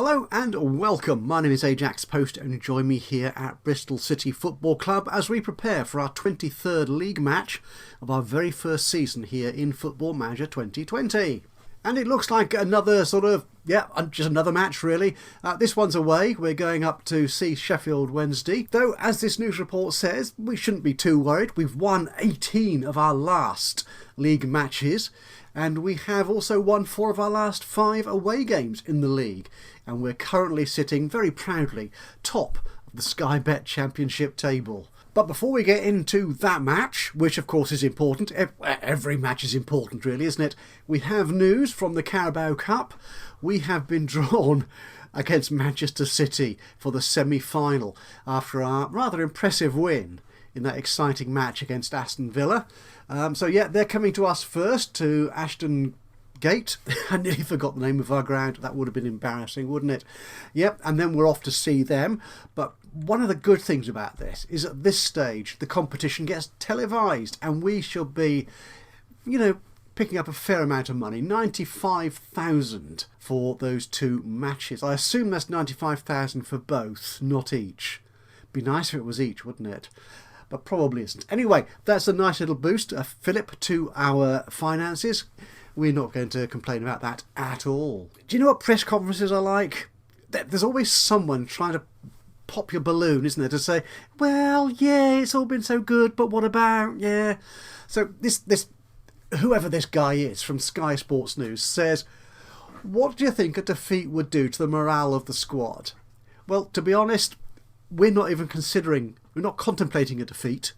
Hello and welcome. My name is Ajaxpost and join me here at Bristol City Football Club as we prepare for our 23rd league match of our very first season here in Football Manager 2020. And it looks like another just another match really. This one's away. We're going up to see Sheffield Wednesday. Though, as this news report says, we shouldn't be too worried. We've won 18 of our last league matches. And we have also won 4 of our last 5 away games in the league. And we're currently sitting very proudly top of the Sky Bet Championship table. But before we get into that match, which of course is important, every match is important really, isn't it? We have news from the Carabao Cup. We have been drawn against Manchester City for the semi-final after our rather impressive win in that exciting match against Aston Villa. They're coming to us first, to Ashton Gate. I nearly forgot the name of our ground. That would have been embarrassing, wouldn't it? Yep, and then we're off to see them. But one of the good things about this is at this stage the competition gets televised and we shall be, picking up a fair amount of money. 95,000 for those 2 matches. I assume that's 95,000 for both, not each. Be nice if it was each, wouldn't it? But probably isn't. Anyway, that's a nice little boost, a fillip to our finances. We're not going to complain about that at all. Do you know what press conferences are like? There's always someone trying to pop your balloon, isn't there, to say, well, yeah, it's all been so good, but what about, yeah. So this whoever this guy is from Sky Sports News says, what do you think a defeat would do to the morale of the squad? Well, to be honest, we're not contemplating a defeat.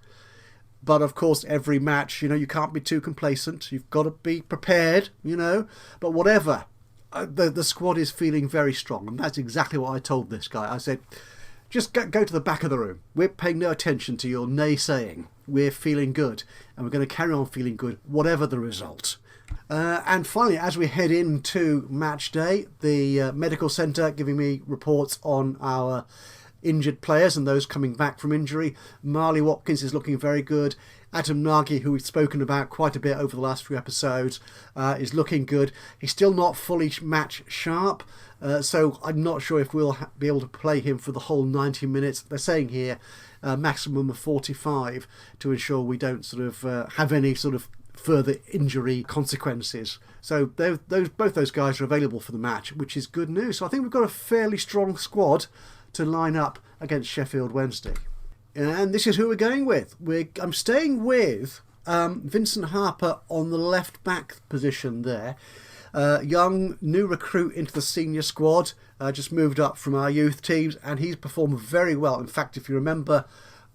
But of course, every match, you can't be too complacent. You've got to be prepared, But whatever, the squad is feeling very strong. And that's exactly what I told this guy. I said, just go to the back of the room. We're paying no attention to your naysaying. We're feeling good. And we're going to carry on feeling good, whatever the result. And finally, as we head into match day, the medical centre giving me reports on our injured players and those coming back from injury. Marley Watkins is looking very good. Adam Nagy, who we've spoken about quite a bit over the last few episodes, is looking good. He's still not fully match sharp, so I'm not sure if we'll be able to play him for the whole 90 minutes. They're saying here maximum of 45 to ensure we don't have any further injury consequences. So both those guys are available for the match, which is good news. So I think we've got a fairly strong squad to line up against Sheffield Wednesday. And this is who we're going with. I'm staying with Vincent Harper on the left back position there. Young, new recruit into the senior squad, just moved up from our youth teams, and he's performed very well. In fact, if you remember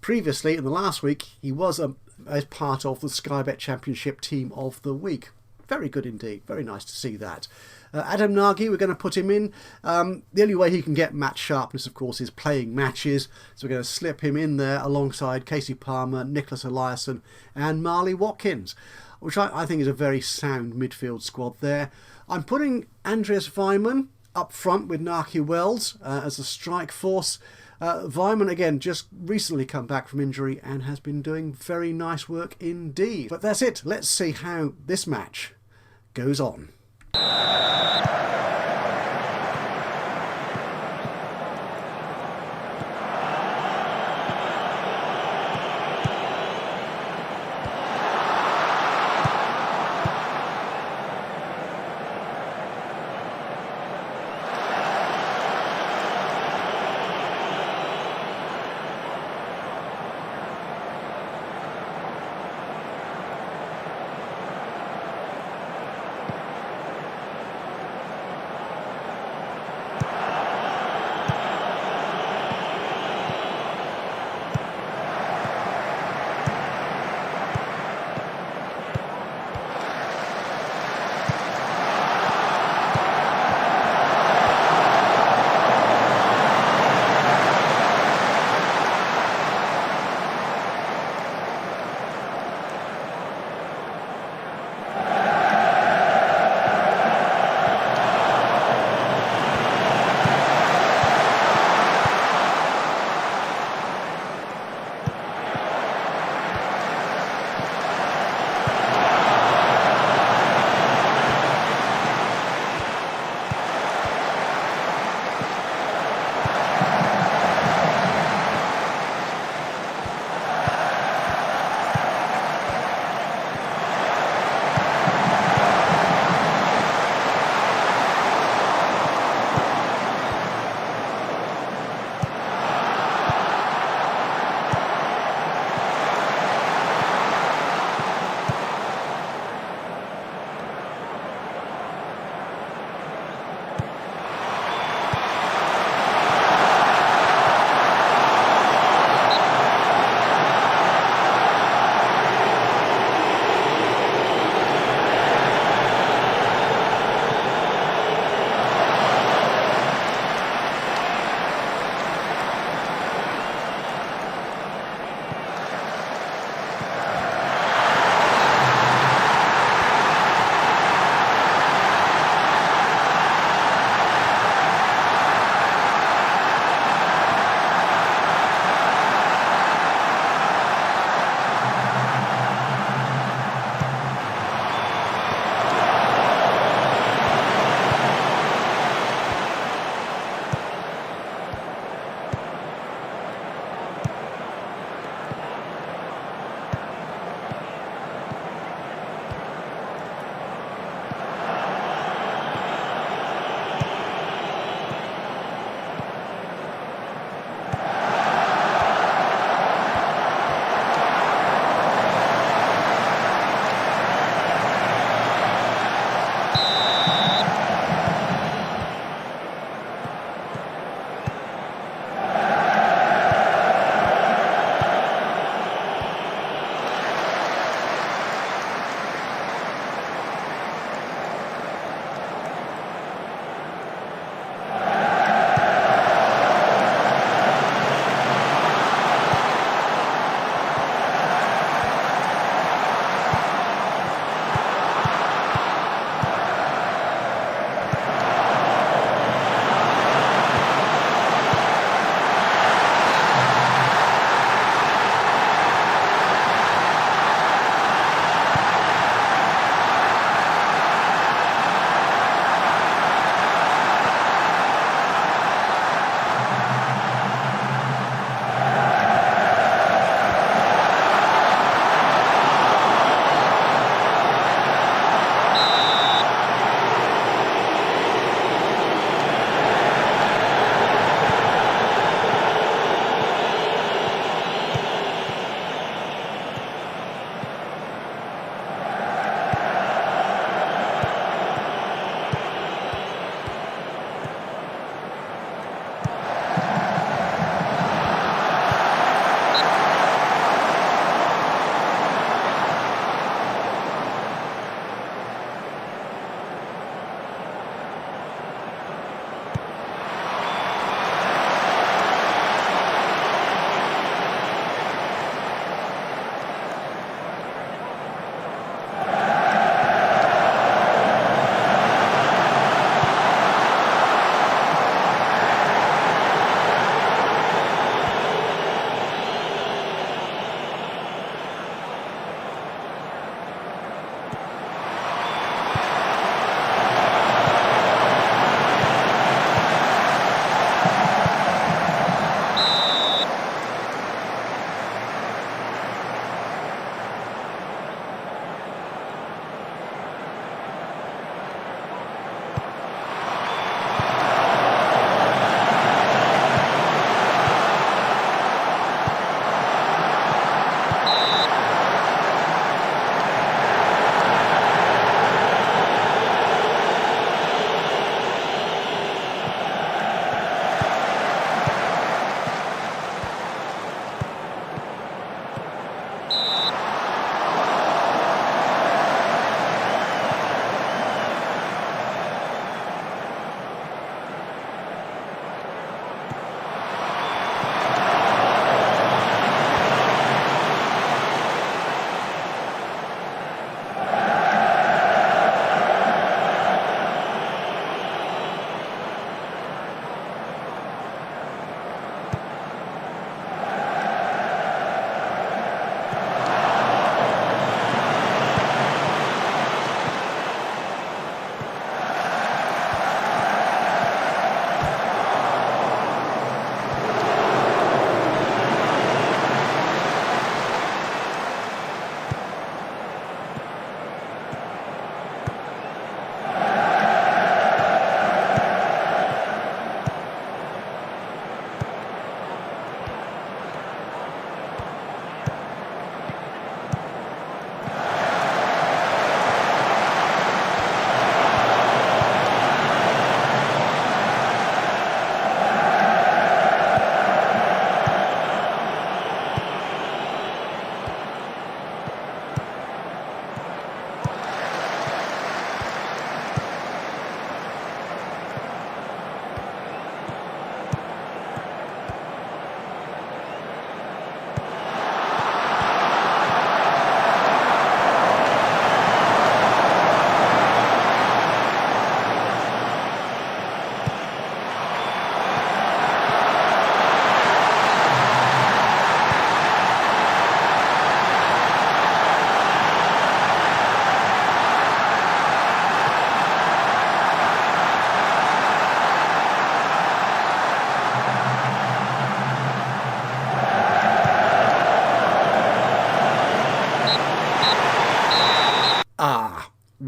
previously, in the last week, he was as part of the Sky Bet Championship Team of the Week. Very good indeed. Very nice to see that. Adam Nagy, we're going to put him in. The only way he can get match sharpness, of course, is playing matches. So we're going to slip him in there alongside Casey Palmer, Nicholas Eliasson and Marley Watkins, which I think is a very sound midfield squad there. I'm putting Andreas Weimann up front with Nahki Wells as a strike force. Weimann, again, just recently come back from injury and has been doing very nice work indeed. But that's it. Let's see how this match goes on.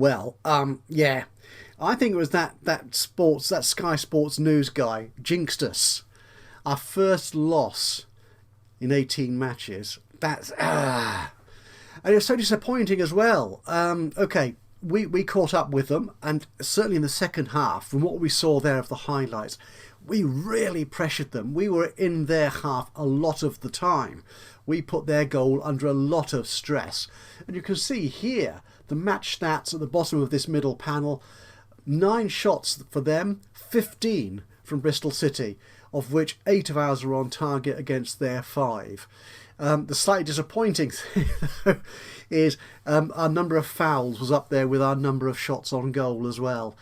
Well, yeah. I think it was that Sky Sports news guy jinxed us. Our first loss in 18 matches. That's and it was so disappointing as well. Okay, we caught up with them, and certainly in the second half, from what we saw there of the highlights, we really pressured them. We were in their half a lot of the time. We put their goal under a lot of stress, and you can see here the match stats at the bottom of this middle panel. 9 shots for them, 15 from Bristol City, of which 8 of ours were on target against their 5. The slightly disappointing thing is our number of fouls was up there with our number of shots on goal as well.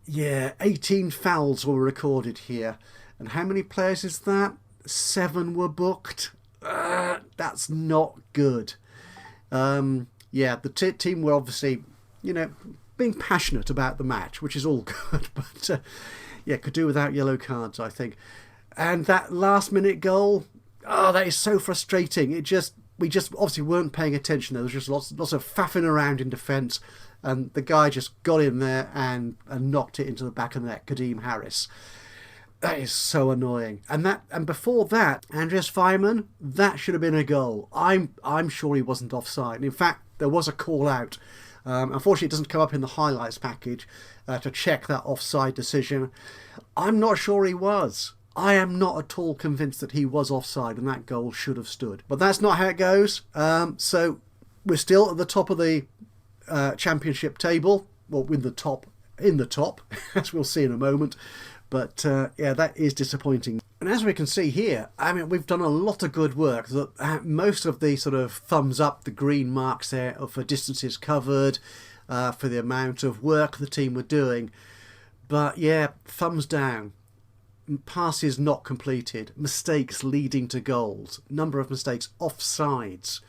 Yeah, 18 fouls were recorded here. And how many players is that? 7 were booked. That's not good. Yeah, the team were obviously, being passionate about the match, which is all good, but yeah, could do without yellow cards, I think. And that last minute goal, that is so frustrating. We just obviously weren't paying attention. There was just lots of faffing around in defence, and the guy just got in there and knocked it into the back of the net, Kadeem Harris. That is so annoying. And before that, Andreas Feynman, that should have been a goal. I'm sure he wasn't offside. In fact, there was a call out. Unfortunately, it doesn't come up in the highlights package to check that offside decision. I'm not sure he was. I am not at all convinced that he was offside and that goal should have stood. But that's not how it goes. So we're still at the top of the championship table. Well, in the top, as we'll see in a moment. But yeah, that is disappointing. And as we can see here, I mean, we've done a lot of good work. Most of the sort of thumbs up, the green marks there are for distances covered, for the amount of work the team were doing. But yeah, thumbs down. Passes not completed, mistakes leading to goals, number of mistakes, offsides.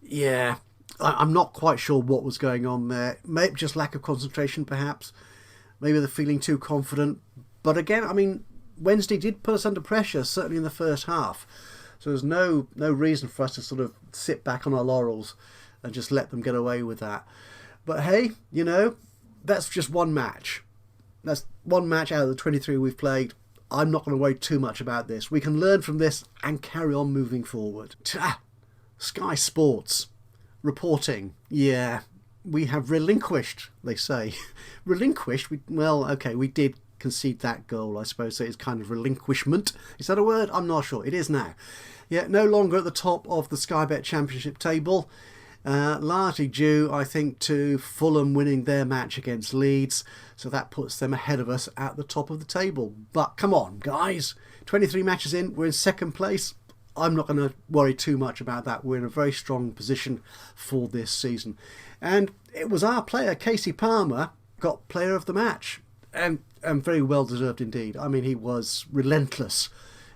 Yeah, I'm not quite sure what was going on there. Maybe just lack of concentration, perhaps. Maybe they're feeling too confident. But again, I mean, Wednesday did put us under pressure, certainly in the first half. So there's no reason for us to sort of sit back on our laurels and just let them get away with that. But hey, that's just one match. That's one match out of the 23 we've played. I'm not going to worry too much about this. We can learn from this and carry on moving forward. Sky Sports reporting. Yeah, we have relinquished, they say. Relinquished? We did concede that goal, I suppose. So it's kind of relinquishment. Is that a word? I'm not sure. It is now. Yeah, no longer at the top of the Sky Bet Championship table. Largely due, I think, to Fulham winning their match against Leeds. So that puts them ahead of us at the top of the table. But come on, guys. 23 matches in, we're in second place. I'm not going to worry too much about that. We're in a very strong position for this season. And it was our player, Casey Palmer, got player of the match. And very well deserved indeed. I mean, he was relentless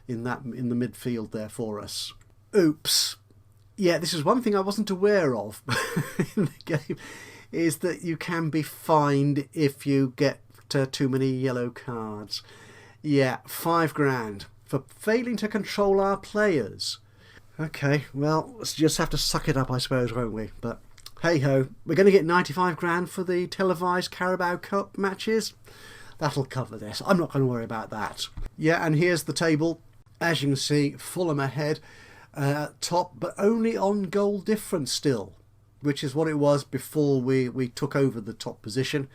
in the midfield there for us. Oops. Yeah, this is one thing I wasn't aware of in the game, is that you can be fined if you get too many yellow cards. Yeah, $5,000 for failing to control our players. Okay, well, let's just have to suck it up, I suppose, won't we? But hey-ho, we're going to get $95,000 for the televised Carabao Cup matches. That'll cover this. I'm not going to worry about that. Yeah, and here's the table. As you can see, Fulham ahead. Top, but only on goal difference still, which is what it was before we took over the top position.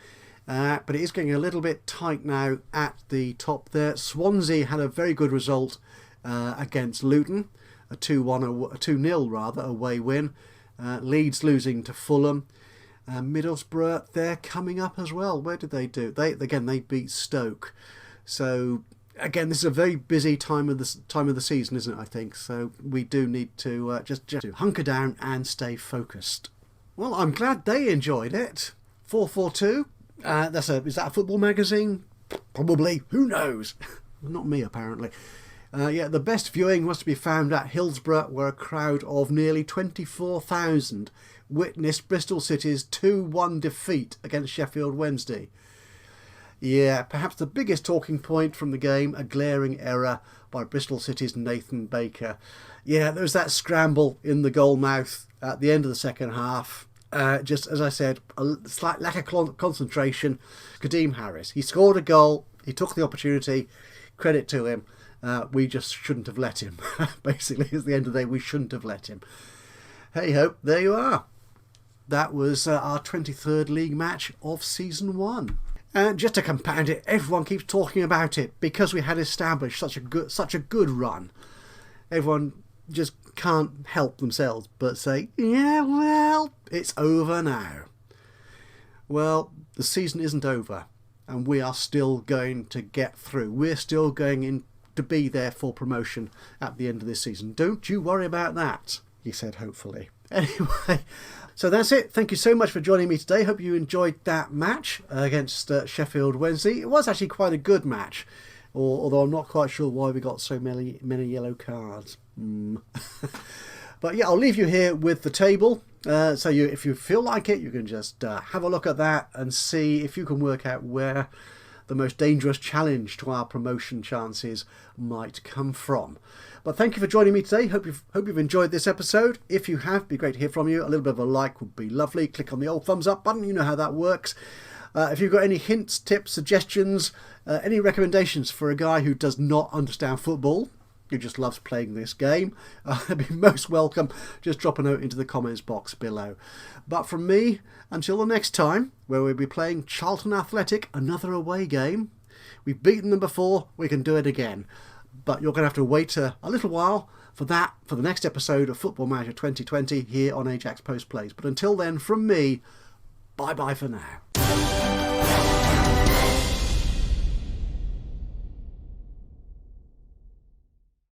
But it is getting a little bit tight now at the top there. Swansea had a very good result against Luton, a 2-0 away win. Leeds losing to Fulham. Middlesbrough, they're coming up as well. Where did they do? They beat Stoke. So again, this is a very busy time of the season, isn't it, I think? So we do need to just hunker down and stay focused. Well, I'm glad they enjoyed it. 442. Is that a football magazine? Probably. Who knows? Not me, apparently. Yeah, the best viewing was to be found at Hillsborough, where a crowd of nearly 24,000 witnessed Bristol City's 2-1 defeat against Sheffield Wednesday. Yeah, perhaps the biggest talking point from the game, a glaring error by Bristol City's Nathan Baker. Yeah, there was that scramble in the goal mouth at the end of the second half, Just as I said, a slight lack of concentration. Kadeem Harris, he scored a goal, he took the opportunity, credit to him. We just shouldn't have let him. Basically, at the end of the day, we shouldn't have let him. Hey ho, there you are. That was our 23rd league match of season 1. And just to compound it, everyone keeps talking about it because we had established such a good run. Everyone just can't help themselves but say, yeah, well, it's over now. Well, the season isn't over, and we are still going to get through. We're still going in to be there for promotion at the end of this season. Don't you worry about that, he said hopefully. Anyway, so that's it. Thank you so much for joining me today. Hope you enjoyed that match against Sheffield Wednesday. It was actually quite a good match, although I'm not quite sure why we got so many yellow cards. But yeah, I'll leave you here with the table. So if you feel like it, you can just have a look at that and see if you can work out where the most dangerous challenge to our promotion chances might come from. But thank you for joining me today. Hope you've enjoyed this episode. If you have, it'd be great to hear from you. A little bit of a like would be lovely. Click on the old thumbs up button. You know how that works. If you've got any hints, tips, suggestions, any recommendations for a guy who does not understand football, who just loves playing this game, it'd be most welcome. Just drop a note into the comments box below. But from me, until the next time, where we'll be playing Charlton Athletic, another away game. We've beaten them before, we can do it again. But you're going to have to wait a little while for the next episode of Football Manager 2020 here on Ajaxpost Plays. But until then, from me, bye-bye for now.